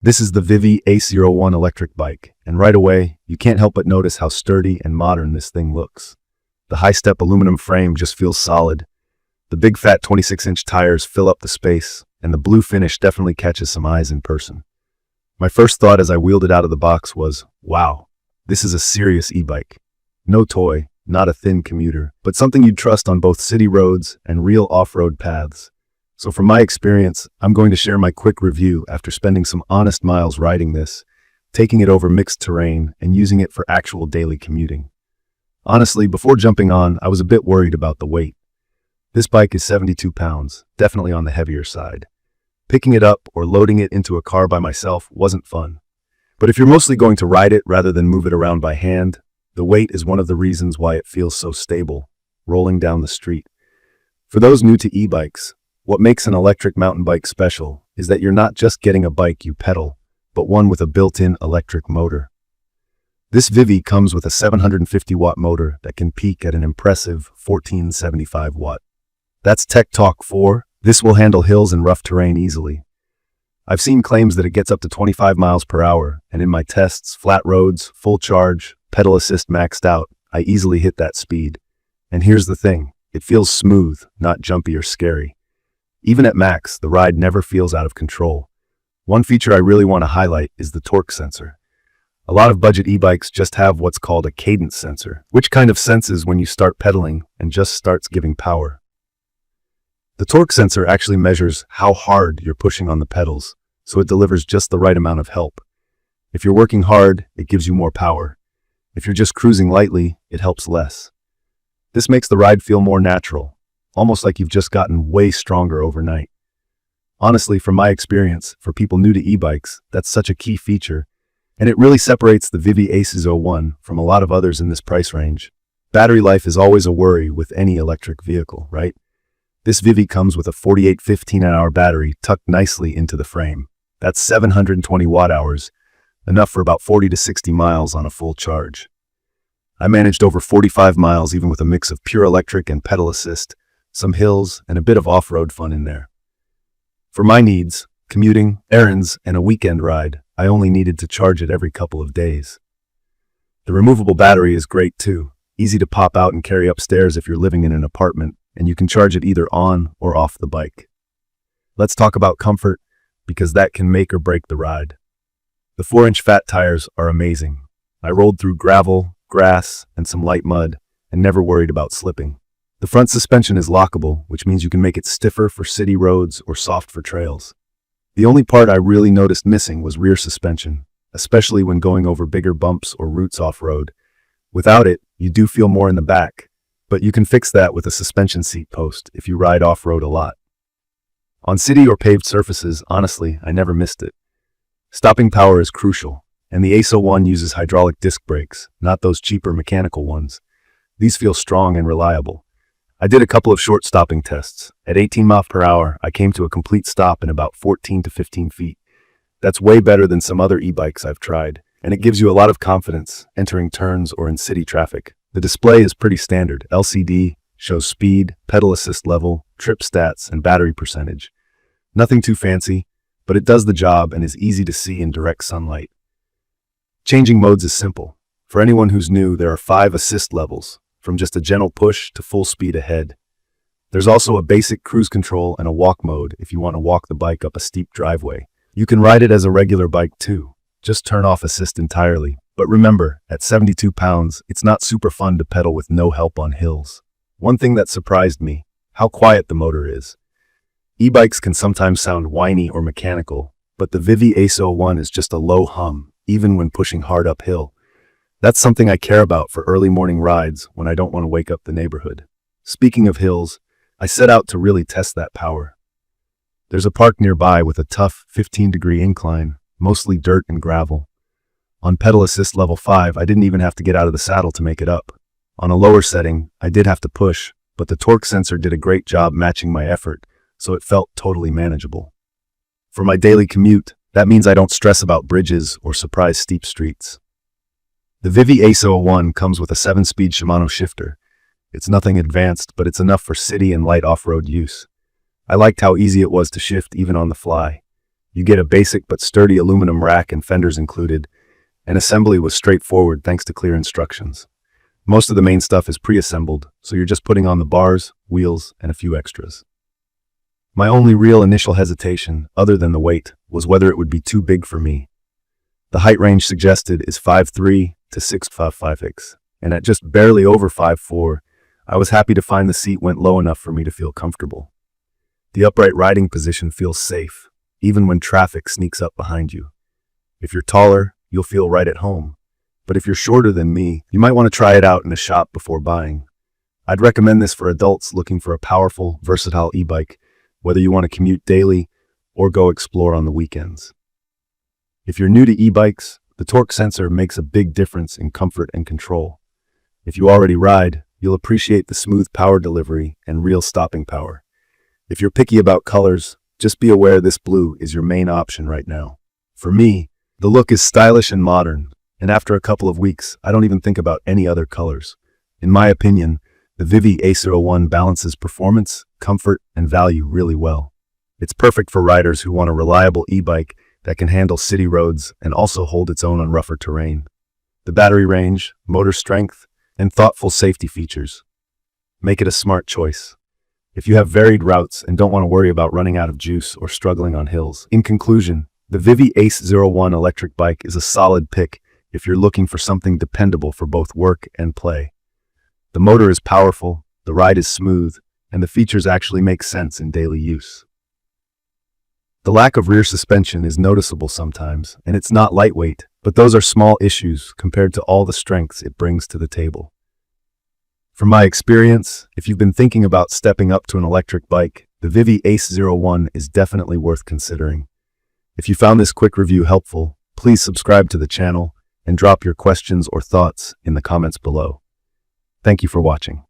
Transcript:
This is the Vivi ACE01 Electric Bike, and right away, you can't help but notice how sturdy and modern this thing looks. The high-step aluminum frame just feels solid. The big fat 26-inch tires fill up the space, and the blue finish definitely catches some eyes in person. My first thought as I wheeled it out of the box was, wow, this is a serious e-bike. No toy, not a thin commuter, but something you'd trust on both city roads and real off-road paths. So from my experience, I'm going to share my quick review after spending some honest miles riding this, taking it over mixed terrain, and using it for actual daily commuting. Honestly, before jumping on, I was a bit worried about the weight. This bike is 72 pounds, definitely on the heavier side. Picking it up or loading it into a car by myself wasn't fun. But if you're mostly going to ride it rather than move it around by hand, the weight is one of the reasons why it feels so stable, rolling down the street. For those new to e-bikes, what makes an electric mountain bike special is that you're not just getting a bike you pedal, but one with a built-in electric motor. This Vivi comes with a 750-watt motor that can peak at an impressive 1475 watt. That's Tech Talk 4. This will handle hills and rough terrain easily. I've seen claims that it gets up to 25 miles per hour, and in my tests, flat roads, full charge, pedal assist maxed out, I easily hit that speed. And here's the thing, it feels smooth, not jumpy or scary. Even at max, the ride never feels out of control. One feature I really want to highlight is the torque sensor. A lot of budget e-bikes just have what's called a cadence sensor, which kind of senses when you start pedaling and just starts giving power. The torque sensor actually measures how hard you're pushing on the pedals, so it delivers just the right amount of help. If you're working hard, it gives you more power. If you're just cruising lightly, it helps less. This makes the ride feel more natural, almost like you've just gotten way stronger overnight. Honestly, from my experience, for people new to e-bikes, that's such a key feature, and it really separates the Vivi ACE01 from a lot of others in this price range. Battery life is always a worry with any electric vehicle, right? This Vivi comes with a 48 15-hour battery tucked nicely into the frame. That's 720 watt-hours, enough for about 40 to 60 miles on a full charge. I managed over 45 miles even with a mix of pure electric and pedal assist, some hills, and a bit of off-road fun in there. For my needs, commuting, errands, and a weekend ride, I only needed to charge it every couple of days. The removable battery is great too, easy to pop out and carry upstairs if you're living in an apartment, and you can charge it either on or off the bike. Let's talk about comfort, because that can make or break the ride. The 4-inch fat tires are amazing. I rolled through gravel, grass, and some light mud, and never worried about slipping. The front suspension is lockable, which means you can make it stiffer for city roads or soft for trails. The only part I really noticed missing was rear suspension, especially when going over bigger bumps or routes off-road. Without it, you do feel more in the back, but you can fix that with a suspension seat post if you ride off-road a lot. On city or paved surfaces, honestly, I never missed it. Stopping power is crucial, and the ACE01 uses hydraulic disc brakes, not those cheaper mechanical ones. These feel strong and reliable. I did a couple of short stopping tests. At 18 miles per hour, I came to a complete stop in about 14 to 15 feet. That's way better than some other e-bikes I've tried, and it gives you a lot of confidence entering turns or in city traffic. The display is pretty standard. LCD, shows speed, pedal assist level, trip stats, and battery percentage. Nothing too fancy, but it does the job and is easy to see in direct sunlight. Changing modes is simple. For anyone who's new, there are 5 assist levels, from just a gentle push to full speed ahead. There's also a basic cruise control and a walk mode if you want to walk the bike up a steep driveway. You can ride it as a regular bike too. Just turn off assist entirely. But remember, at 72 pounds, it's not super fun to pedal with no help on hills. One thing that surprised me, how quiet the motor is. E-bikes can sometimes sound whiny or mechanical, but the Vivi ACE01 is just a low hum, even when pushing hard uphill. That's something I care about for early morning rides when I don't want to wake up the neighborhood. Speaking of hills, I set out to really test that power. There's a park nearby with a tough 15-degree incline, mostly dirt and gravel. On pedal assist level 5, I didn't even have to get out of the saddle to make it up. On a lower setting, I did have to push, but the torque sensor did a great job matching my effort, so it felt totally manageable. For my daily commute, that means I don't stress about bridges or surprise steep streets. The Vivi ACE01 comes with a 7-speed Shimano shifter. It's nothing advanced, but it's enough for city and light off-road use. I liked how easy it was to shift even on the fly. You get a basic but sturdy aluminum rack and fenders included, and assembly was straightforward thanks to clear instructions. Most of the main stuff is pre-assembled, so you're just putting on the bars, wheels, and a few extras. My only real initial hesitation, other than the weight, was whether it would be too big for me. The height range suggested is 5'3" to 6'5", and at just barely over 5'4", I was happy to find the seat went low enough for me to feel comfortable. The upright riding position feels safe, even when traffic sneaks up behind you. If you're taller, you'll feel right at home. But if you're shorter than me, you might want to try it out in a shop before buying. I'd recommend this for adults looking for a powerful, versatile e-bike, whether you want to commute daily or go explore on the weekends. If you're new to e-bikes, the torque sensor makes a big difference in comfort and control. If you already ride, you'll appreciate the smooth power delivery and real stopping power. If you're picky about colors, just be aware this blue is your main option right now. For me, the look is stylish and modern, and after a couple of weeks, I don't even think about any other colors. In my opinion, the Vivi ACE01 balances performance, comfort, and value really well. It's perfect for riders who want a reliable e-bike that can handle city roads and also hold its own on rougher terrain. The battery range, motor strength, and thoughtful safety features make it a smart choice if you have varied routes and don't want to worry about running out of juice or struggling on hills. In conclusion, the Vivi ACE01 Electric Bike is a solid pick if you're looking for something dependable for both work and play. The motor is powerful, the ride is smooth, and the features actually make sense in daily use. The lack of rear suspension is noticeable sometimes, and it's not lightweight, but those are small issues compared to all the strengths it brings to the table. From my experience, if you've been thinking about stepping up to an electric bike, the Vivi ACE01 is definitely worth considering. If you found this quick review helpful, please subscribe to the channel and drop your questions or thoughts in the comments below. Thank you for watching.